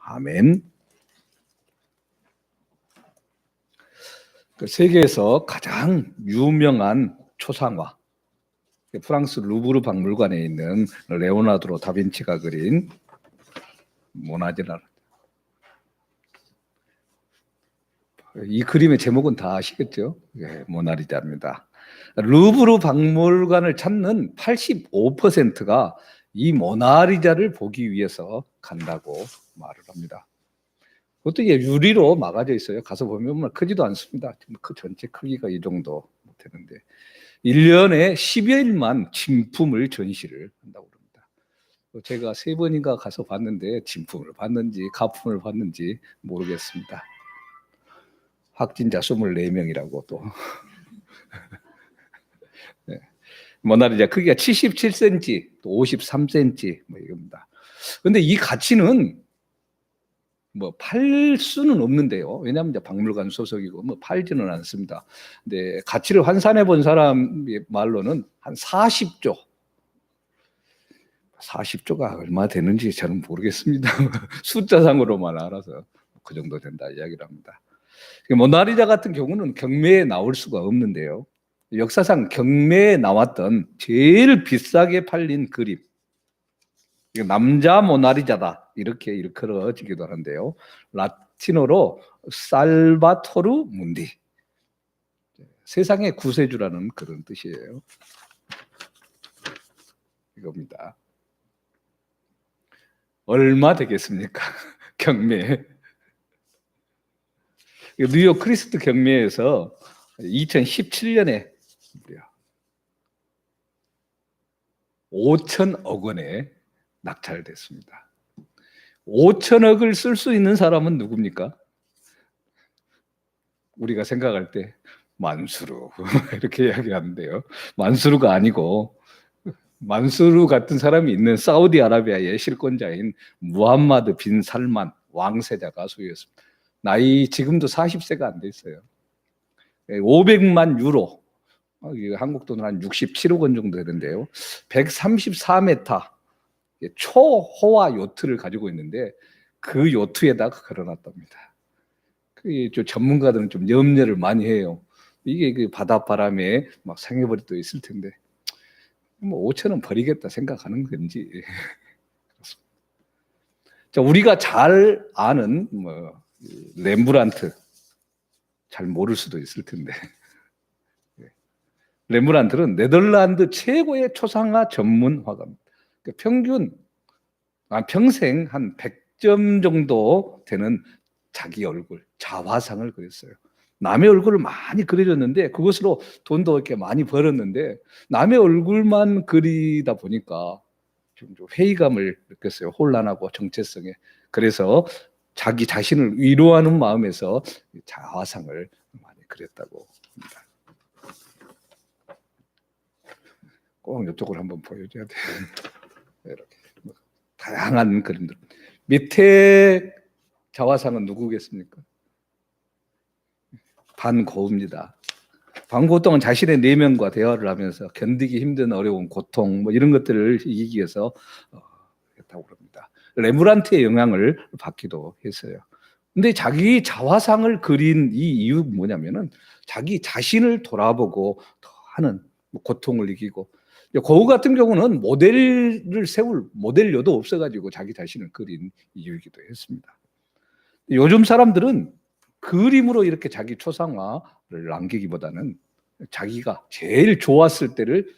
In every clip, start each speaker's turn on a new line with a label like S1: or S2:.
S1: 아멘. 세계에서 가장 유명한 초상화, 프랑스 루브르 박물관에 있는 레오나르도 다빈치가 그린 모나리자. 이 그림의 제목은 다 아시겠죠? 예, 모나리자입니다. 루브르 박물관을 찾는 85%가 이 모나리자를 보기 위해서 간다고 말을 합니다. 그것도 이게 유리로 막아져 있어요. 가서 보면 크지도 않습니다. 그 전체 크기가 이 정도 되는데 1년에 10여일만 진품을 전시를 한다고 합니다. 제가 3번인가 가서 봤는데 진품을 봤는지 가품을 봤는지 모르겠습니다. 확진자 24명이라고 또. 네. 모나리자 크기가 77cm, 또 53cm 뭐 이겁니다. 그런데 이 가치는 뭐 팔 수는 없는데요. 왜냐하면 이제 박물관 소속이고 뭐 팔지는 않습니다. 근데 가치를 환산해 본 사람의 말로는 한 40조. 40조가 얼마 되는지 저는 모르겠습니다. 숫자상으로만 알아서 그 정도 된다 이야기를 합니다. 모나리자 같은 경우는 경매에 나올 수가 없는데요. 역사상 경매에 나왔던 제일 비싸게 팔린 그림, 남자 모나리자다 이렇게 일컬어지기도 하는데요. 라틴어로 살바토르 문디, 세상의 구세주라는 그런 뜻이에요. 이겁니다. 얼마 되겠습니까? 경매. 뉴욕 크리스트 경매에서 2017년에 5천억 원에 낙찰됐습니다. 5천억을 쓸 수 있는 사람은 누굽니까? 우리가 생각할 때 만수르 이렇게 이야기하는데요. 만수르가 아니고 만수르 같은 사람이 있는 사우디아라비아의 실권자인 무함마드 빈 살만 왕세자가 소유했습니다. 나이 지금도 40세가 안 됐어요. 500만 유로, 한국 돈으로 한 67억 원 정도 되는데요. 134m 초호화 요트를 가지고 있는데 그 요트에다가 걸어놨답니다. 전문가들은 좀 염려를 많이 해요. 이게 그 바닷바람에 막 상해버릴 도 있을 텐데 뭐 5천원 버리겠다 생각하는 건지. 자, 우리가 잘 아는 뭐 렘브란트 잘 모를 수도 있을 텐데 렘브란트는 네덜란드 최고의 초상화 전문 화가입니다. 평생 한 100점 정도 되는 자기 얼굴, 자화상을 그렸어요. 남의 얼굴을 많이 그려줬는데 그것으로 돈도 이렇게 많이 벌었는데 남의 얼굴만 그리다 보니까 좀 회의감을 느꼈어요. 혼란하고 정체성에. 그래서 자기 자신을 위로하는 마음에서 자화상을 많이 그렸다고 합니다. 꼭 이쪽으로 한번 보여줘야 돼요. 이렇게 다양한 그림들. 밑에 자화상은 누구겠습니까? 반 고흐입니다. 반 고흐 동안 자신의 내면과 대화를 하면서 견디기 힘든 어려운 고통 뭐 이런 것들을 이기기 위해서 했다고 합니다. 렘브란트의 영향을 받기도 했어요. 근데 자기 자화상을 그린 이 이유가 뭐냐면은 자기 자신을 돌아보고 더 하는 고통을 이기고, 고흐 같은 경우는 모델을 세울 모델료도 없어가지고 자기 자신을 그린 이유이기도 했습니다. 요즘 사람들은 그림으로 이렇게 자기 초상화를 남기기보다는 자기가 제일 좋았을 때를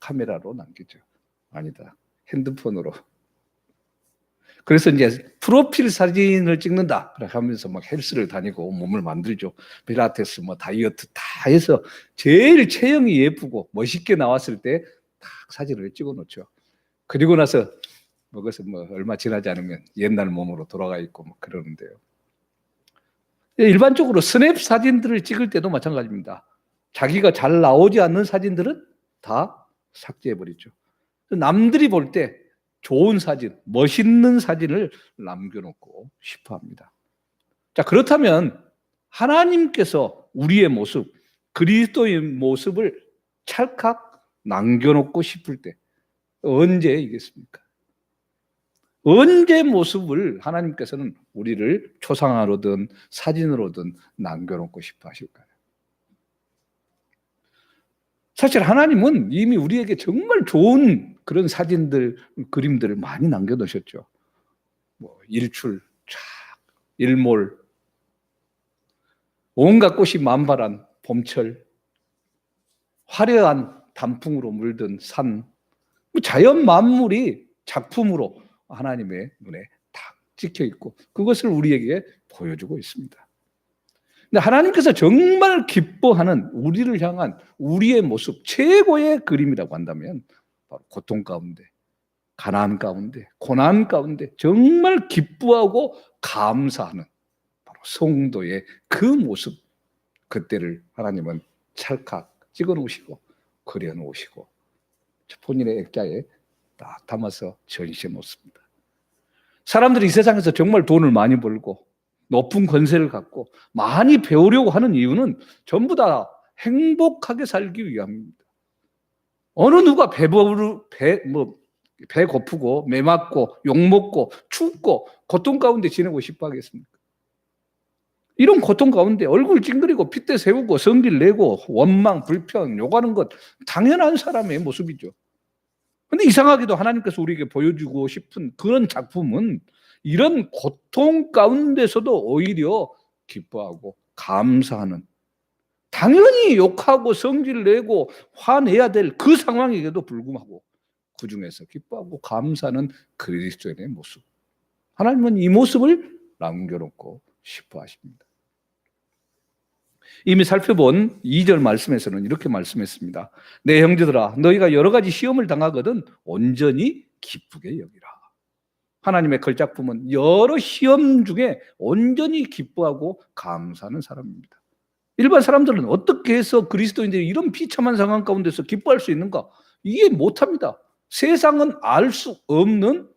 S1: 카메라로 남기죠. 아니다, 핸드폰으로. 그래서 이제 프로필 사진을 찍는다 하면서 막 헬스를 다니고 몸을 만들죠. 필라테스, 뭐 다이어트 다 해서 제일 체형이 예쁘고 멋있게 나왔을 때 딱 사진을 찍어 놓죠. 그리고 나서 그것은 뭐 얼마 지나지 않으면 옛날 몸으로 돌아가 있고 뭐 그러는데요. 일반적으로 스냅 사진들을 찍을 때도 마찬가지입니다. 자기가 잘 나오지 않는 사진들은 다 삭제해버리죠. 남들이 볼 때 좋은 사진, 멋있는 사진을 남겨놓고 싶어 합니다. 자, 그렇다면 하나님께서 우리의 모습, 그리스도의 모습을 찰칵 남겨놓고 싶을 때 언제이겠습니까? 언제 모습을 하나님께서는 우리를 초상화로든 사진으로든 남겨놓고 싶어 하실까요? 사실 하나님은 이미 우리에게 정말 좋은 그런 사진들, 그림들을 많이 남겨놓으셨죠. 뭐 일출, 쫙, 일몰, 온갖 꽃이 만발한 봄철, 화려한 단풍으로 물든 산, 자연 만물이 작품으로 하나님의 눈에 딱 찍혀 있고 그것을 우리에게 보여주고 있습니다. 근데 하나님께서 정말 기뻐하는 우리를 향한 우리의 모습, 최고의 그림이라고 한다면 바로 고통 가운데, 가난 가운데, 고난 가운데 정말 기뻐하고 감사하는 바로 성도의 그 모습, 그때를 하나님은 찰칵 찍어 놓으시고 그려 놓으시고 본인의 액자에 딱 담아서 전시해 놓습니다. 사람들이 이 세상에서 정말 돈을 많이 벌고 높은 권세를 갖고 많이 배우려고 하는 이유는 전부 다 행복하게 살기 위함입니다. 어느 누가 배 고프고 매 맞고 욕 먹고 춥고 고통 가운데 지내고 싶어 하겠습니까? 이런 고통 가운데 얼굴 찡그리고 핏대 세우고 성질 내고 원망, 불평, 욕하는 것 당연한 사람의 모습이죠. 근데 이상하게도 하나님께서 우리에게 보여주고 싶은 그런 작품은 이런 고통 가운데서도 오히려 기뻐하고 감사하는, 당연히 욕하고 성질 내고 화내야 될 그 상황에도 불구하고 그 중에서 기뻐하고 감사하는 그리스도인의 모습, 하나님은 이 모습을 남겨놓고 싶어 하십니다. 이미 살펴본 2절 말씀에서는 이렇게 말씀했습니다. 내 형제들아, 너희가 여러 가지 시험을 당하거든 온전히 기쁘게 여기라. 하나님의 걸작품은 여러 시험 중에 온전히 기뻐하고 감사하는 사람입니다. 일반 사람들은 어떻게 해서 그리스도인들이 이런 비참한 상황 가운데서 기뻐할 수 있는가? 이해 못합니다. 세상은 알 수 없는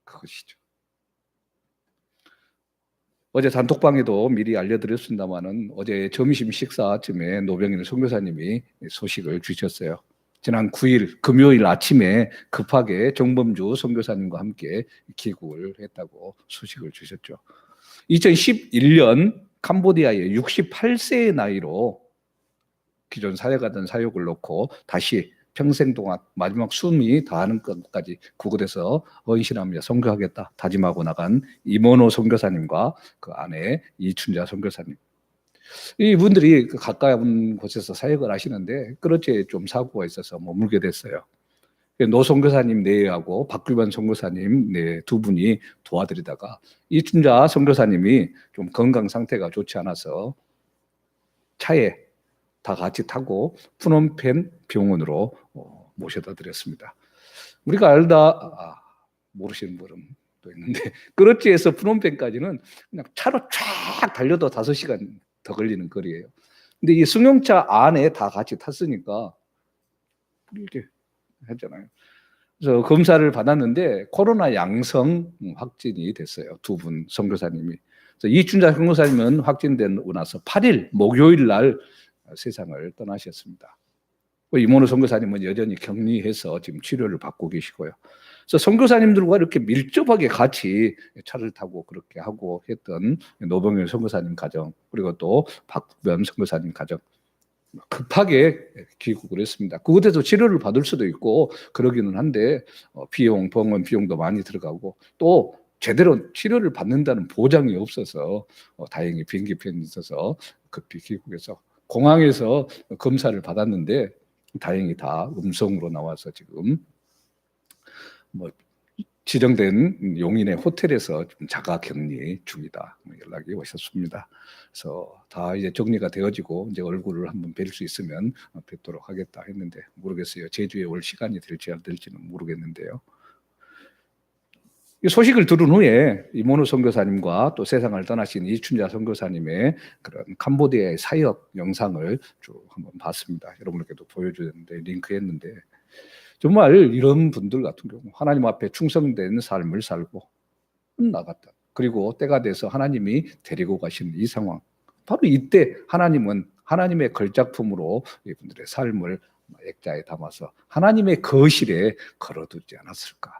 S1: 그것이죠. 어제 단톡방에도 미리 알려드렸습니다마는 어제 점심 식사쯤에 노병일 선교사님이 소식을 주셨어요. 지난 9일 금요일 아침에 급하게 정범주 선교사님과 함께 귀국을 했다고 소식을 주셨죠. 2011년 캄보디아에 68세의 나이로 기존 사역하던 사역을 놓고 다시 평생 동안 마지막 숨이 다하는 것까지 구글에서 헌신하며 선교하겠다 다짐하고 나간 이모노 선교사님과 그 아내 이춘자 선교사님, 이분들이 가까운 곳에서 사역을 하시는데 그렇게 좀 사고가 있어서 머물게 됐어요. 노 선교사님 내하고 박규반 선교사님 네 두 분이 도와드리다가 이춘자 선교사님이 좀 건강 상태가 좋지 않아서 차에 다 같이 타고 푸놈펜 병원으로 모셔다 드렸습니다. 우리가 모르시는 분은 또 있는데 그렇지 해서 푸놈펜까지는 그냥 차로 쫙 달려도 5시간 더 걸리는 거리예요. 근데 이 승용차 안에 다 같이 탔으니까 이렇게 했잖아요. 그래서 검사를 받았는데 코로나 양성 확진이 됐어요. 두 분 선교사님이. 그래서 이춘자 선교사님은 확진되고 나서 8일 목요일 날 세상을 떠나셨습니다. 이모노 선교사님은 여전히 격리해서 지금 치료를 받고 계시고요. 그래서 선교사님들과 이렇게 밀접하게 같이 차를 타고 그렇게 하고 했던 노병일 선교사님 가정, 그리고 또 박변 선교사님 가정, 급하게 귀국을 했습니다. 그곳에서 치료를 받을 수도 있고 그러기는 한데 비용, 병원 비용도 많이 들어가고 또 제대로 치료를 받는다는 보장이 없어서 다행히 비행기 편이 있어서 급히 귀국해서 공항에서 검사를 받았는데 다행히 다 음성으로 나와서 지금 지정된 용인의 호텔에서 좀 자가 격리 중이다 연락이 오셨습니다. 그래서 다 이제 정리가 되어지고 이제 얼굴을 한번 뵐 수 있으면 뵙도록 하겠다 했는데 모르겠어요. 제주에 올 시간이 될지 안 될지는 모르겠는데요. 이 소식을 들은 후에 이모노 선교사님과 또 세상을 떠나신 이춘자 선교사님의 그런 캄보디아의 사역 영상을 쭉 한번 봤습니다. 여러분께도 보여주는데 링크했는데 정말 이런 분들 같은 경우 하나님 앞에 충성된 삶을 살고 나갔다. 그리고 때가 돼서 하나님이 데리고 가신 이 상황. 바로 이때 하나님은 하나님의 걸작품으로 이분들의 삶을 액자에 담아서 하나님의 거실에 걸어두지 않았을까.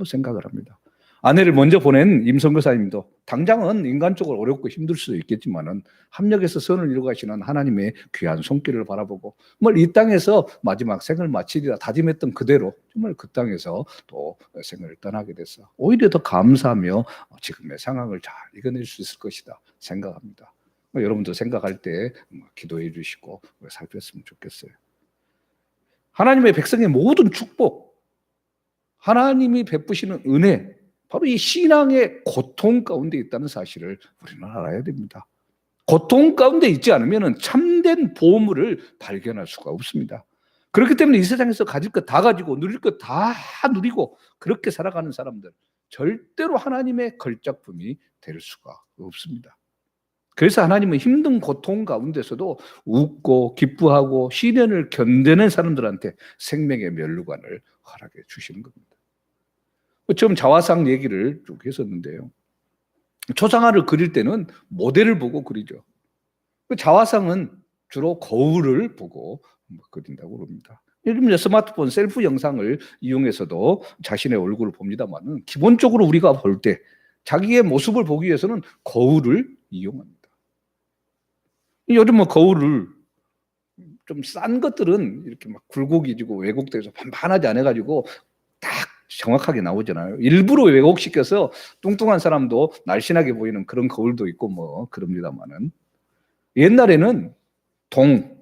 S1: 생각을 합니다. 아내를 먼저 보낸 임선교사님도 당장은 인간적으로 어렵고 힘들 수도 있겠지만은 합력해서 선을 이루가시는 하나님의 귀한 손길을 바라보고 정말 이 땅에서 마지막 생을 마치리라 다짐했던 그대로 정말 그 땅에서 또 생을 떠나게 돼서 오히려 더 감사하며 지금의 상황을 잘 이겨낼 수 있을 것이다 생각합니다. 여러분도 생각할 때 기도해 주시고 살폈으면 좋겠어요. 하나님의 백성의 모든 축복, 하나님이 베푸시는 은혜, 바로 이 신앙의 고통 가운데 있다는 사실을 우리는 알아야 됩니다. 고통 가운데 있지 않으면 참된 보물을 발견할 수가 없습니다. 그렇기 때문에 이 세상에서 가질 것 다 가지고 누릴 것 다 누리고 그렇게 살아가는 사람들 절대로 하나님의 걸작품이 될 수가 없습니다. 그래서 하나님은 힘든 고통 가운데서도 웃고 기뻐하고 시련을 견디는 사람들한테 생명의 면류관을 허락해 주시는 겁니다. 처음 자화상 얘기를 쭉 했었는데요. 초상화를 그릴 때는 모델을 보고 그리죠. 자화상은 주로 거울을 보고 그린다고 그럽니다. 예를 들면 스마트폰 셀프 영상을 이용해서도 자신의 얼굴을 봅니다만 기본적으로 우리가 볼 때 자기의 모습을 보기 위해서는 거울을 이용합니다. 요즘 거울을 좀 싼 것들은 이렇게 막 굴곡이지고 왜곡돼서 반반하지 않아가지고 딱 정확하게 나오잖아요. 일부러 왜곡시켜서 뚱뚱한 사람도 날씬하게 보이는 그런 거울도 있고 그럽니다만은 옛날에는 동,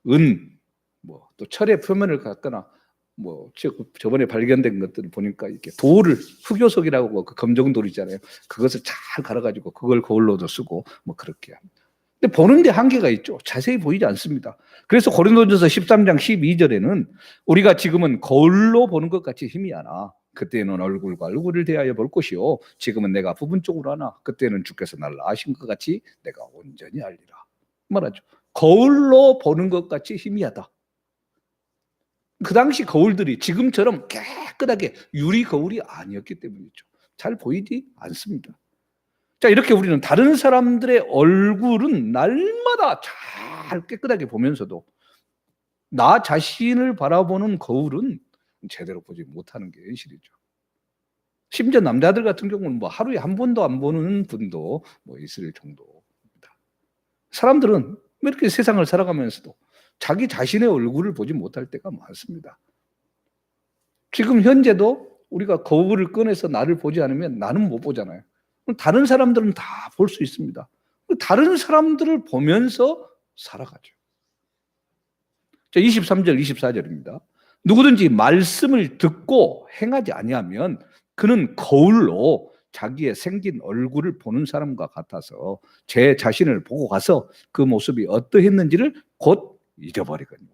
S1: 은, 또 철의 표면을 갖거나 저번에 발견된 것들을 보니까 이렇게 돌을 흑요석이라고 그 검정돌 있잖아요. 그것을 잘 갈아가지고 그걸 거울로도 쓰고 그렇게 합니다. 근데 보는데 한계가 있죠. 자세히 보이지 않습니다. 그래서 고린도전서 13장 12절에는 우리가 지금은 거울로 보는 것 같이 힘이 하나 그때는 얼굴과 얼굴을 대하여 볼 것이요 지금은 내가 부분적으로 하나 그때는 주께서 나를 아신 것 같이 내가 온전히 알리라 말하죠. 거울로 보는 것 같이 희미하다. 그 당시 거울들이 지금처럼 깨끗하게 유리 거울이 아니었기 때문이죠. 잘 보이지 않습니다. 자, 이렇게 우리는 다른 사람들의 얼굴은 날마다 잘 깨끗하게 보면서도 나 자신을 바라보는 거울은 제대로 보지 못하는 게 현실이죠. 심지어 남자들 같은 경우는 하루에 한 번도 안 보는 분도 있을 정도입니다. 사람들은 이렇게 세상을 살아가면서도 자기 자신의 얼굴을 보지 못할 때가 많습니다. 지금 현재도 우리가 거울을 꺼내서 나를 보지 않으면 나는 못 보잖아요. 다른 사람들은 다 볼 수 있습니다. 다른 사람들을 보면서 살아가죠. 23절, 24절입니다. 누구든지 말씀을 듣고 행하지 아니하면 그는 거울로 자기의 생긴 얼굴을 보는 사람과 같아서 제 자신을 보고 가서 그 모습이 어떠했는지를 곧 잊어버리거니와.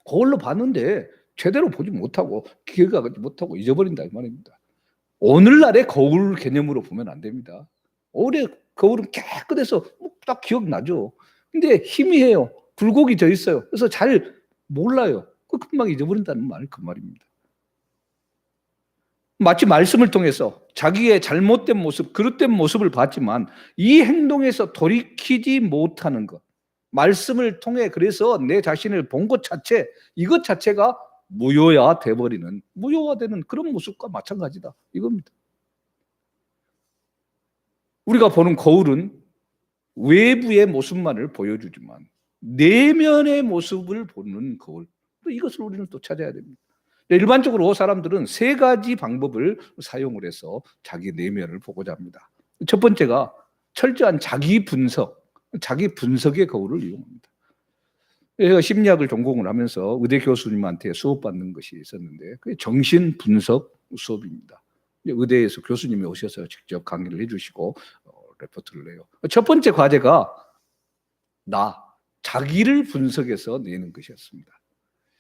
S1: 거울로 봤는데 제대로 보지 못하고 기억하지 못하고 잊어버린다 이 말입니다. 오늘날의 거울 개념으로 보면 안 됩니다. 올해 거울은 깨끗해서 딱 기억나죠. 근데 희미해요. 굴곡이 져 있어요. 그래서 잘 몰라요. 금방 잊어버린다는 말 그 말입니다. 마치 말씀을 통해서 자기의 잘못된 모습, 그릇된 모습을 봤지만 이 행동에서 돌이키지 못하는 것. 말씀을 통해 그래서 내 자신을 본 것 자체, 이것 자체가 무효화되는 그런 모습과 마찬가지다. 이겁니다. 우리가 보는 거울은 외부의 모습만을 보여주지만 내면의 모습을 보는 거울. 이것을 우리는 또 찾아야 됩니다. 일반적으로 사람들은 세 가지 방법을 사용을 해서 자기 내면을 보고자 합니다. 첫 번째가 철저한 자기 분석의 거울을 이용합니다. 제가 심리학을 전공을 하면서 의대 교수님한테 수업받는 것이 있었는데 그게 정신 분석 수업입니다. 의대에서 교수님이 오셔서 직접 강의를 해주시고 레포트를 내요. 첫 번째 과제가 자기를 분석해서 내는 것이었습니다.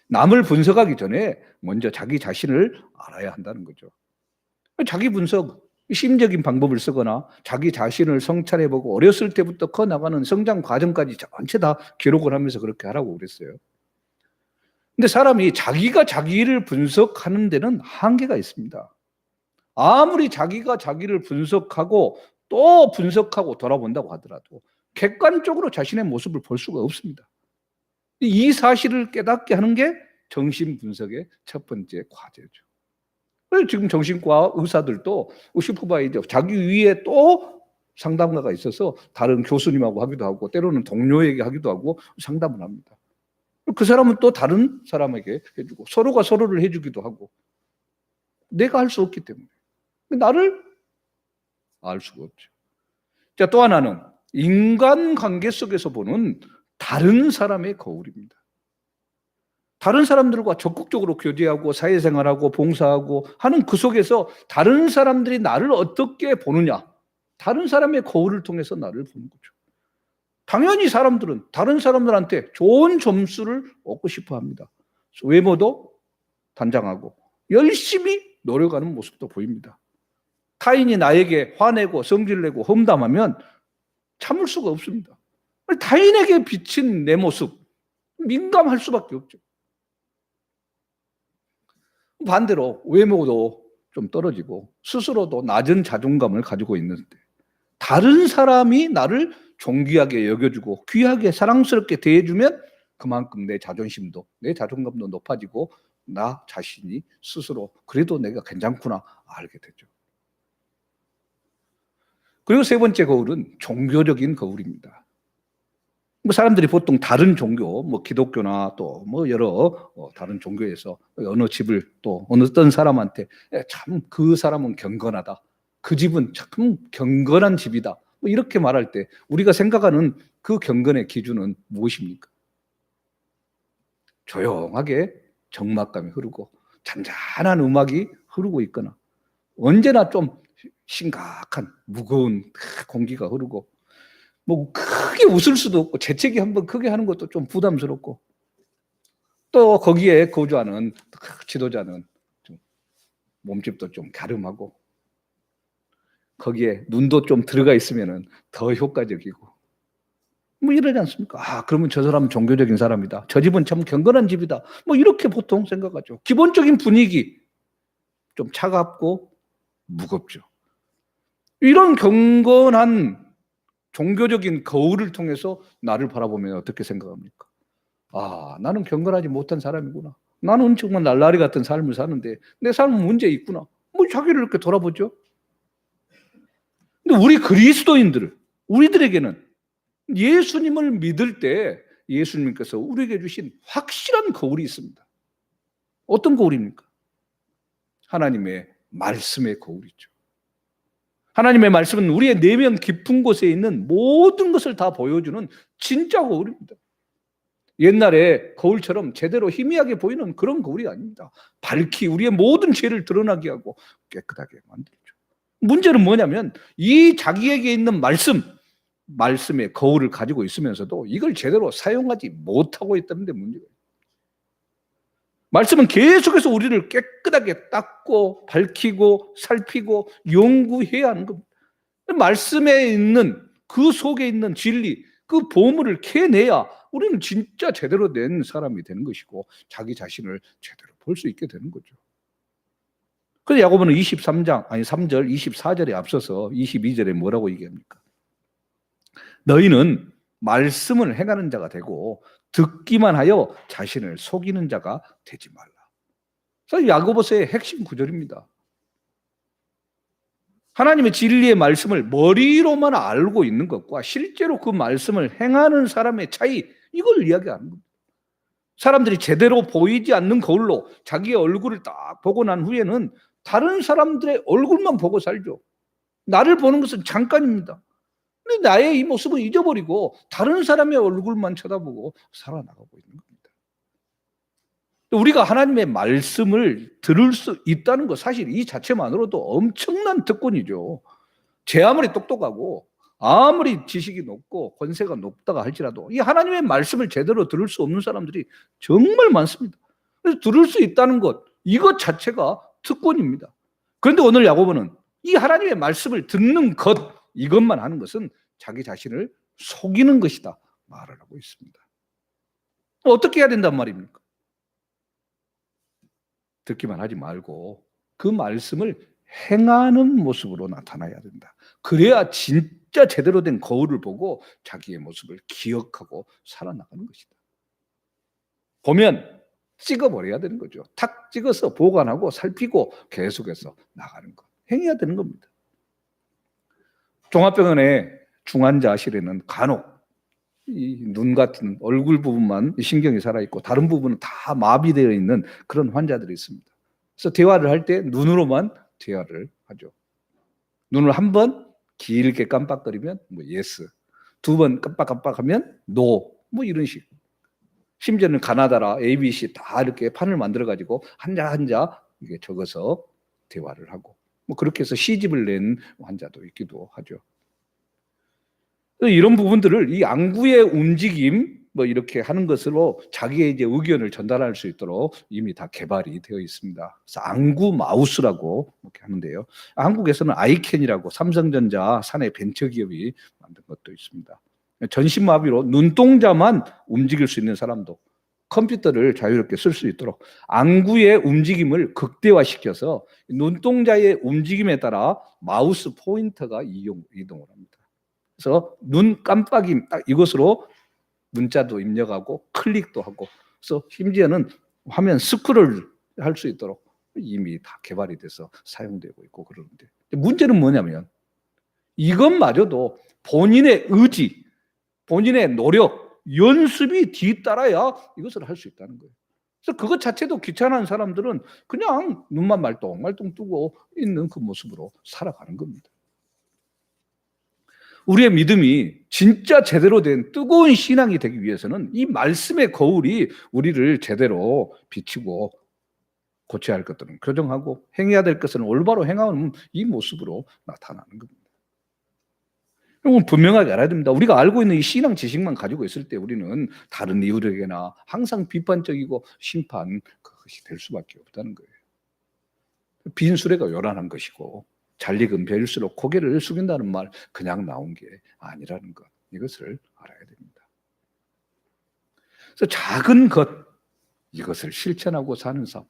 S1: 남을 분석하기 전에 먼저 자기 자신을 알아야 한다는 거죠. 자기 분석, 심적인 방법을 쓰거나 자기 자신을 성찰해보고 어렸을 때부터 커나가는 성장 과정까지 전체 다 기록을 하면서 그렇게 하라고 그랬어요. 근데 사람이 자기가 자기를 분석하는 데는 한계가 있습니다. 아무리 자기가 자기를 분석하고 또 분석하고 돌아본다고 하더라도 객관적으로 자신의 모습을 볼 수가 없습니다. 이 사실을 깨닫게 하는 게 정신 분석의 첫 번째 과제죠. 그래서 지금 정신과 의사들도 슈퍼바이저 자기 위에 또 상담가가 있어서 다른 교수님하고 하기도 하고 때로는 동료에게 하기도 하고 상담을 합니다. 그 사람은 또 다른 사람에게 해주고 서로가 서로를 해주기도 하고 내가 할 수 없기 때문에 나를 알 수가 없죠. 자, 또 하나는 인간관계 속에서 보는 다른 사람의 거울입니다. 다른 사람들과 적극적으로 교제하고 사회생활하고 봉사하고 하는 그 속에서 다른 사람들이 나를 어떻게 보느냐, 다른 사람의 거울을 통해서 나를 보는 거죠. 당연히 사람들은 다른 사람들한테 좋은 점수를 얻고 싶어 합니다. 외모도 단장하고 열심히 노력하는 모습도 보입니다. 타인이 나에게 화내고 성질내고 험담하면 참을 수가 없습니다. 타인에게 비친 내 모습 민감할 수밖에 없죠. 반대로 외모도 좀 떨어지고 스스로도 낮은 자존감을 가지고 있는데 다른 사람이 나를 존귀하게 여겨주고 귀하게 사랑스럽게 대해주면 그만큼 내 자존심도 내 자존감도 높아지고 나 자신이 스스로 그래도 내가 괜찮구나 알게 되죠. 그리고 세 번째 거울은 종교적인 거울입니다. 사람들이 보통 다른 종교, 기독교나 또 여러 다른 종교에서 어느 집을 또 어느 어떤 사람한테 참 그 사람은 경건하다. 그 집은 참 경건한 집이다. 이렇게 말할 때 우리가 생각하는 그 경건의 기준은 무엇입니까? 조용하게 적막감이 흐르고 잔잔한 음악이 흐르고 있거나 언제나 좀 심각한 무거운 공기가 흐르고 크게 웃을 수도 없고 재채기 한번 크게 하는 것도 좀 부담스럽고 또 거기에 거주하는 지도자는 좀 몸집도 좀 갸름하고 거기에 눈도 좀 들어가 있으면 더 효과적이고 이러지 않습니까? 그러면 저 사람은 종교적인 사람이다. 저 집은 참 경건한 집이다. 이렇게 보통 생각하죠. 기본적인 분위기 좀 차갑고 무겁죠. 이런 경건한 종교적인 거울을 통해서 나를 바라보면 어떻게 생각합니까? 나는 경건하지 못한 사람이구나. 나는 정말 날라리 같은 삶을 사는데 내 삶은 문제 있구나. 자기를 이렇게 돌아보죠. 근데 우리 그리스도인들, 우리들에게는 예수님을 믿을 때 예수님께서 우리에게 주신 확실한 거울이 있습니다. 어떤 거울입니까? 하나님의 말씀의 거울이죠. 하나님의 말씀은 우리의 내면 깊은 곳에 있는 모든 것을 다 보여주는 진짜 거울입니다. 옛날에 거울처럼 제대로 희미하게 보이는 그런 거울이 아닙니다. 밝히 우리의 모든 죄를 드러나게 하고 깨끗하게 만들죠. 문제는 뭐냐면 이 자기에게 있는 말씀의 거울을 가지고 있으면서도 이걸 제대로 사용하지 못하고 있다는 데 문제가 있어요. 말씀은 계속해서 우리를 깨끗하게 닦고 밝히고 살피고 연구해야 하는 겁니다. 말씀에 있는 그 속에 있는 진리, 그 보물을 캐내야 우리는 진짜 제대로 된 사람이 되는 것이고 자기 자신을 제대로 볼 수 있게 되는 거죠. 그래서 야고보는 3절 24절에 앞서서 22절에 뭐라고 얘기합니까? 너희는 말씀을 행하는 자가 되고 듣기만 하여 자신을 속이는 자가 되지 말라. 그래서 야고보서의 핵심 구절입니다. 하나님의 진리의 말씀을 머리로만 알고 있는 것과 실제로 그 말씀을 행하는 사람의 차이, 이걸 이야기하는 겁니다. 사람들이 제대로 보이지 않는 거울로 자기의 얼굴을 딱 보고 난 후에는 다른 사람들의 얼굴만 보고 살죠. 나를 보는 것은 잠깐입니다. 근데 나의 이 모습을 잊어버리고 다른 사람의 얼굴만 쳐다보고 살아나가고 있는 겁니다. 우리가 하나님의 말씀을 들을 수 있다는 것, 사실 이 자체만으로도 엄청난 특권이죠. 제 아무리 똑똑하고 아무리 지식이 높고 권세가 높다가 할지라도 이 하나님의 말씀을 제대로 들을 수 없는 사람들이 정말 많습니다. 그래서 들을 수 있다는 것, 이것 자체가 특권입니다. 그런데 오늘 야고보는 이 하나님의 말씀을 듣는 것, 이것만 하는 것은 자기 자신을 속이는 것이다 말을 하고 있습니다. 어떻게 해야 된단 말입니까? 듣기만 하지 말고 그 말씀을 행하는 모습으로 나타나야 된다. 그래야 진짜 제대로 된 거울을 보고 자기의 모습을 기억하고 살아나가는 것이다. 보면 찍어버려야 되는 거죠. 탁 찍어서 보관하고 살피고 계속해서 나가는 것. 행해야 되는 겁니다. 종합병원의 중환자실에는 간혹 이 눈 같은 얼굴 부분만 신경이 살아있고 다른 부분은 다 마비되어 있는 그런 환자들이 있습니다. 그래서 대화를 할 때 눈으로만 대화를 하죠. 눈을 한 번 길게 깜빡거리면 뭐 예스, 두 번 깜빡깜빡하면 노, 뭐 이런 식. 심지어는 가나다라 ABC 다 이렇게 판을 만들어 가지고 한자 한자 이게 적어서 대화를 하고 뭐 그렇게 해서 시집을 낸 환자도 있기도 하죠. 이런 부분들을 이 안구의 움직임 뭐 이렇게 하는 것으로 자기의 이제 의견을 전달할 수 있도록 이미 다 개발이 되어 있습니다. 그래서 안구 마우스라고 이렇게 하는데요. 한국에서는 아이캔이라고 삼성전자 사내 벤처기업이 만든 것도 있습니다. 전신마비로 눈동자만 움직일 수 있는 사람도 컴퓨터를 자유롭게 쓸 수 있도록 안구의 움직임을 극대화시켜서 눈동자의 움직임에 따라 마우스 포인터가 이동을 합니다. 그래서 눈 깜빡임 딱 이것으로 문자도 입력하고 클릭도 하고 그래서 심지어는 화면 스크롤 할 수 있도록 이미 다 개발이 돼서 사용되고 있고 그러는데 문제는 뭐냐면 이것마저도 본인의 의지, 본인의 노력, 연습이 뒤따라야 이것을 할 수 있다는 거예요. 그래서 그것 자체도 귀찮은 사람들은 그냥 눈만 말똥말똥 뜨고 있는 그 모습으로 살아가는 겁니다. 우리의 믿음이 진짜 제대로 된 뜨거운 신앙이 되기 위해서는 이 말씀의 거울이 우리를 제대로 비추고 고쳐야 할 것들은 교정하고 행해야 될 것은 올바로 행하는 이 모습으로 나타나는 겁니다. 여러분 분명하게 알아야 됩니다. 우리가 알고 있는 이 신앙 지식만 가지고 있을 때 우리는 다른 이들에게나 항상 비판적이고 심판 그것이 될 수밖에 없다는 거예요. 빈 수레가 요란한 것이고 잘 익은 벼일수록 고개를 숙인다는 말 그냥 나온 게 아니라는 것 이것을 알아야 됩니다. 그래서 작은 것 이것을 실천하고 사는 삶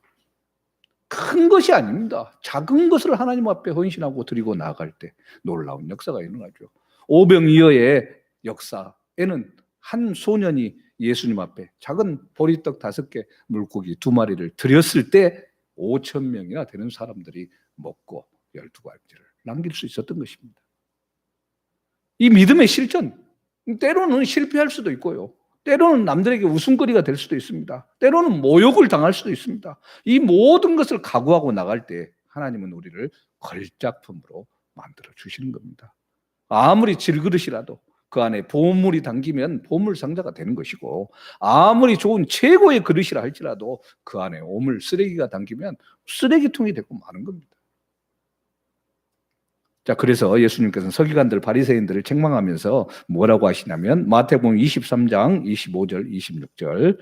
S1: 큰 것이 아닙니다. 작은 것을 하나님 앞에 헌신하고 드리고 나아갈 때 놀라운 역사가 일어나죠. 오병이어의 역사에는 한 소년이 예수님 앞에 작은 보리떡 5개 물고기 2마리를 드렸을 때 5,000명이나 되는 사람들이 먹고 12가지를 남길 수 있었던 것입니다. 이 믿음의 실천, 때로는 실패할 수도 있고요. 때로는 남들에게 웃음거리가 될 수도 있습니다. 때로는 모욕을 당할 수도 있습니다. 이 모든 것을 각오하고 나갈 때 하나님은 우리를 걸작품으로 만들어 주시는 겁니다. 아무리 질그릇이라도 그 안에 보물이 담기면 보물 상자가 되는 것이고 아무리 좋은 최고의 그릇이라 할지라도 그 안에 오물 쓰레기가 담기면 쓰레기통이 되고 마는 겁니다. 자, 그래서 예수님께서는 서기관들 바리새인들을 책망하면서 뭐라고 하시냐면 마태복음 23장 25절 26절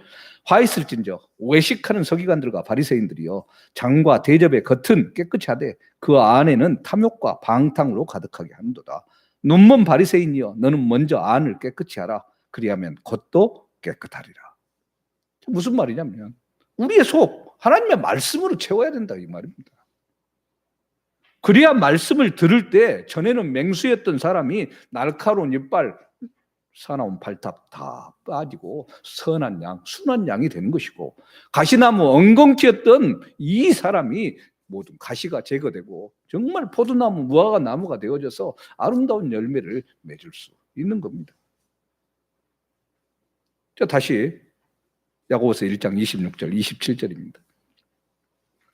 S1: 화 있을진저 외식하는 서기관들과 바리새인들이요 장과 대접의 겉은 깨끗이 하되 그 안에는 탐욕과 방탕으로 가득하게 하는도다. 눈먼 바리새인이여 너는 먼저 안을 깨끗이 하라. 그리하면 겉도 깨끗하리라. 무슨 말이냐면 우리의 속 하나님의 말씀으로 채워야 된다 이 말입니다. 그래야 말씀을 들을 때 전에는 맹수였던 사람이 날카로운 이빨, 사나운 발탑 다 빠지고 선한 양, 순한 양이 되는 것이고 가시나무 엉겅퀴였던 이 사람이 모든 가시가 제거되고 정말 포도나무, 무화과 나무가 되어져서 아름다운 열매를 맺을 수 있는 겁니다. 자, 다시 야고보서 1장 26절, 27절입니다.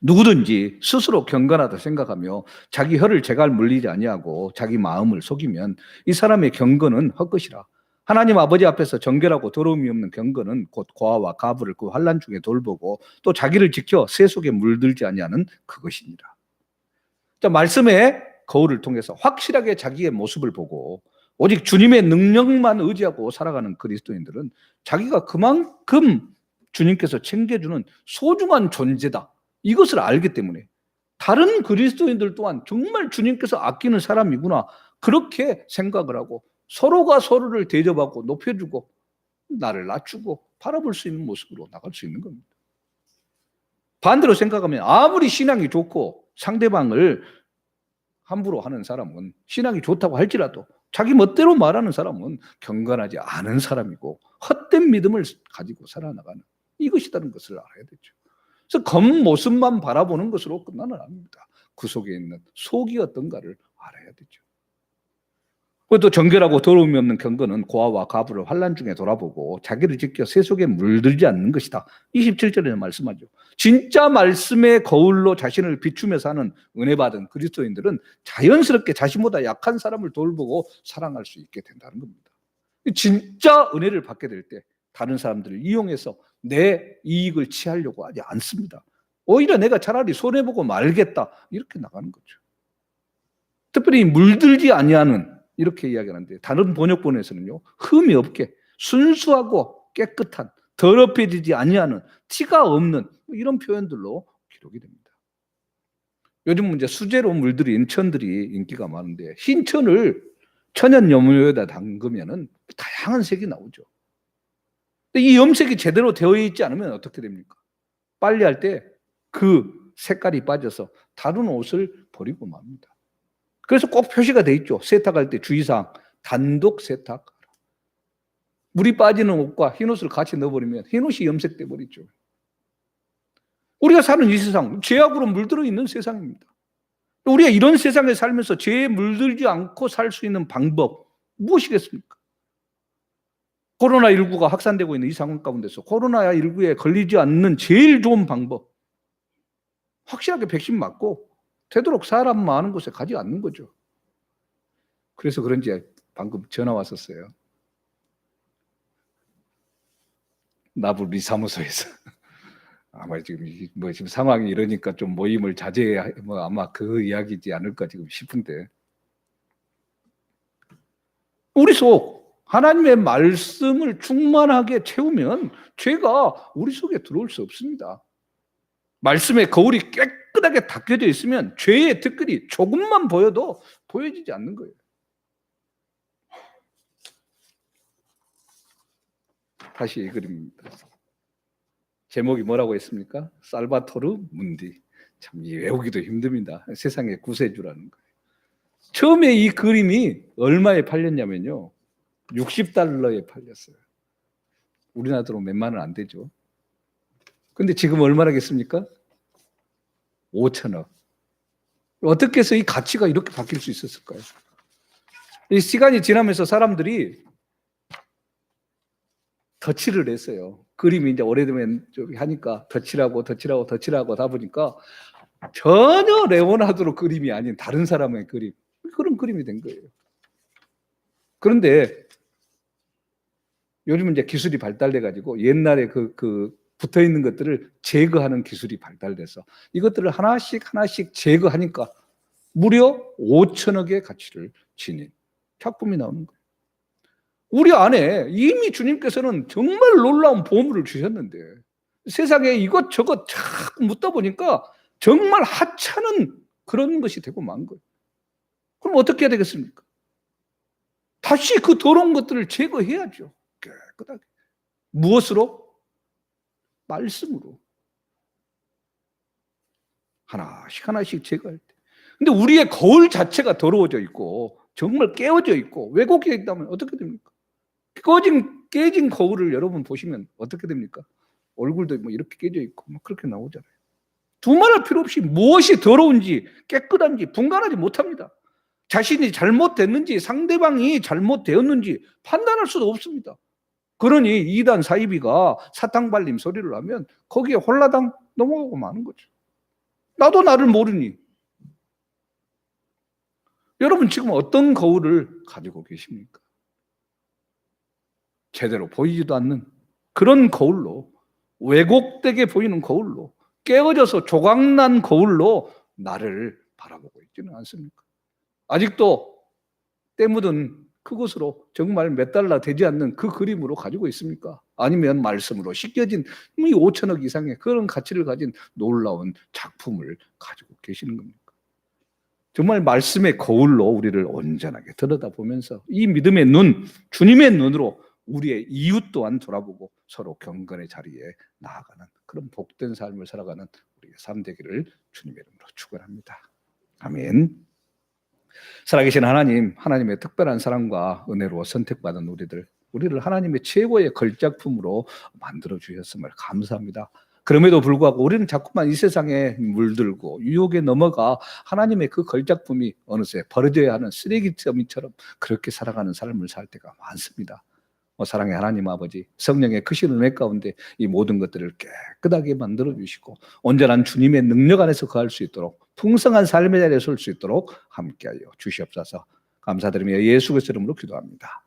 S1: 누구든지 스스로 경건하다 생각하며 자기 혀를 제갈 물리지 아니하고 자기 마음을 속이면 이 사람의 경건은 헛것이라. 하나님 아버지 앞에서 정결하고 더러움이 없는 경건은 곧 고아와 가부를 그 환난 중에 돌보고 또 자기를 지켜 새 속에 물들지 아니하는 그것이니라. 자, 말씀의 거울을 통해서 확실하게 자기의 모습을 보고 오직 주님의 능력만 의지하고 살아가는 그리스도인들은 자기가 그만큼 주님께서 챙겨주는 소중한 존재다. 이것을 알기 때문에 다른 그리스도인들 또한 정말 주님께서 아끼는 사람이구나 그렇게 생각을 하고 서로가 서로를 대접하고 높여주고 나를 낮추고 바라볼 수 있는 모습으로 나갈 수 있는 겁니다. 반대로 생각하면 아무리 신앙이 좋고 상대방을 함부로 하는 사람은 신앙이 좋다고 할지라도 자기 멋대로 말하는 사람은 경건하지 않은 사람이고 헛된 믿음을 가지고 살아나가는 이것이라는 것을 알아야 되죠. 그래서 겉모습만 바라보는 것으로 끝나는 아닙니다. 그 속에 있는 속이 어떤가를 알아야 되죠. 그것도 정결하고 더러움이 없는 경건은 고아와 가부를 환난 중에 돌아보고 자기를 지켜 새 속에 물들지 않는 것이다. 27절에 말씀하죠. 진짜 말씀의 거울로 자신을 비추며 사는 은혜 받은 그리스도인들은 자연스럽게 자신보다 약한 사람을 돌보고 사랑할 수 있게 된다는 겁니다. 진짜 은혜를 받게 될 때 다른 사람들을 이용해서 내 이익을 취하려고 하지 않습니다. 오히려 내가 차라리 손해보고 말겠다 이렇게 나가는 거죠. 특별히 물들지 아니하는 이렇게 이야기하는데 다른 번역본에서는요, 흠이 없게 순수하고 깨끗한, 더럽혀지지 아니하는, 티가 없는 이런 표현들로 기록이 됩니다. 요즘 이제 수제로 물들인 천들이 인기가 많은데 흰 천을 천연 염료에다 담그면은 다양한 색이 나오죠. 근데 이 염색이 제대로 되어 있지 않으면 어떻게 됩니까? 빨래할 때 그 색깔이 빠져서 다른 옷을 버리고 맙니다. 그래서 꼭 표시가 돼 있죠. 세탁할 때 주의사항, 단독 세탁. 물이 빠지는 옷과 흰 옷을 같이 넣어버리면 흰 옷이 염색돼 버리죠. 우리가 사는 이 세상, 죄악으로 물들어 있는 세상입니다. 우리가 이런 세상에 살면서 죄에 물들지 않고 살 수 있는 방법 무엇이겠습니까? 코로나19가 확산되고 있는 이 상황 가운데서 코로나19에 걸리지 않는 제일 좋은 방법, 확실하게 백신 맞고 되도록 사람 많은 곳에 가지 않는 거죠. 그래서 그런지 방금 전화 왔었어요. 나부리 사무소에서 아마 지금 상황이 이러니까 좀 모임을 자제해야 아마 그 이야기지 않을까 지금 싶은데, 우리 속 하나님의 말씀을 충만하게 채우면 죄가 우리 속에 들어올 수 없습니다. 말씀의 거울이 깨끗하게 닦여져 있으면 죄의 티끌이 조금만 보여도 보여지지 않는 거예요. 다시 이 그림입니다. 제목이 뭐라고 했습니까? 살바토르 문디. 참 외우기도 힘듭니다. 세상의 구세주라는 거예요. 처음에 이 그림이 얼마에 팔렸냐면요, $60에 팔렸어요. 우리나라 돈 몇만 원 안 되죠. 근데 지금 얼마라겠습니까? 5천억. 어떻게 해서 이 가치가 이렇게 바뀔 수 있었을까요? 이 시간이 지나면서 사람들이 덧칠을 했어요. 그림이 이제 오래되면 하니까 덧칠하고 하다 보니까 전혀 레오나르도 그림이 아닌 다른 사람의 그림, 그런 그림이 된 거예요. 그런데 요즘 이제 기술이 발달돼 가지고 옛날에 그 붙어 있는 것들을 제거하는 기술이 발달돼서 이것들을 하나씩 제거하니까 무려 5천억의 가치를 지닌 작품이 나오는 거예요. 우리 안에 이미 주님께서는 정말 놀라운 보물을 주셨는데 세상에 이것저것 자꾸 묻다 보니까 정말 하찮은 그런 것이 되고 만 거예요. 그럼 어떻게 해야 되겠습니까? 다시 그 더러운 것들을 제거해야죠. 깨끗하게. 무엇으로? 말씀으로. 하나씩 제거할 때. 근데 우리의 거울 자체가 더러워져 있고 정말 깨어져 있고 왜곡되어 있다면 어떻게 됩니까? 깨진 거울을 여러분 보시면 어떻게 됩니까? 얼굴도 뭐 이렇게 깨져 있고 막 그렇게 나오잖아요. 두말할 필요 없이 무엇이 더러운지 깨끗한지 분간하지 못합니다. 자신이 잘못됐는지 상대방이 잘못되었는지 판단할 수도 없습니다. 그러니 이단 사이비가 사탕 발림 소리를 하면 거기에 홀라당 넘어가고 마는 거죠. 나도 나를 모르니. 여러분 지금 어떤 거울을 가지고 계십니까? 제대로 보이지도 않는 그런 거울로, 왜곡되게 보이는 거울로, 깨어져서 조각난 거울로 나를 바라보고 있지는 않습니까? 아직도 때 묻은 그것으로 정말 몇 달러 되지 않는 그 그림으로 가지고 있습니까? 아니면 말씀으로 씻겨진 이 5천억 이상의 그런 가치를 가진 놀라운 작품을 가지고 계시는 겁니까? 정말 말씀의 거울로 우리를 온전하게 들여다보면서 이 믿음의 눈, 주님의 눈으로 우리의 이웃 또한 돌아보고 서로 경건의 자리에 나아가는 그런 복된 삶을 살아가는 우리의 삶 되기를 주님의 이름으로 축원합니다. 아멘. 살아계신 하나님, 하나님의 특별한 사랑과 은혜로 선택받은 우리들, 우리를 하나님의 최고의 걸작품으로 만들어 주셨음을 감사합니다. 그럼에도 불구하고 우리는 자꾸만 이 세상에 물들고 유혹에 넘어가 하나님의 그 걸작품이 어느새 버려져야 하는 쓰레기더미처럼 그렇게 살아가는 삶을 살 때가 많습니다. 사랑의 하나님 아버지, 성령의 크신 은혜 가운데 이 모든 것들을 깨끗하게 만들어 주시고 온전한 주님의 능력 안에서 거할 수 있도록 풍성한 삶의 자리에 설 수 있도록 함께하여 주시옵소서. 감사드리며 예수 그리스도 이름으로 기도합니다.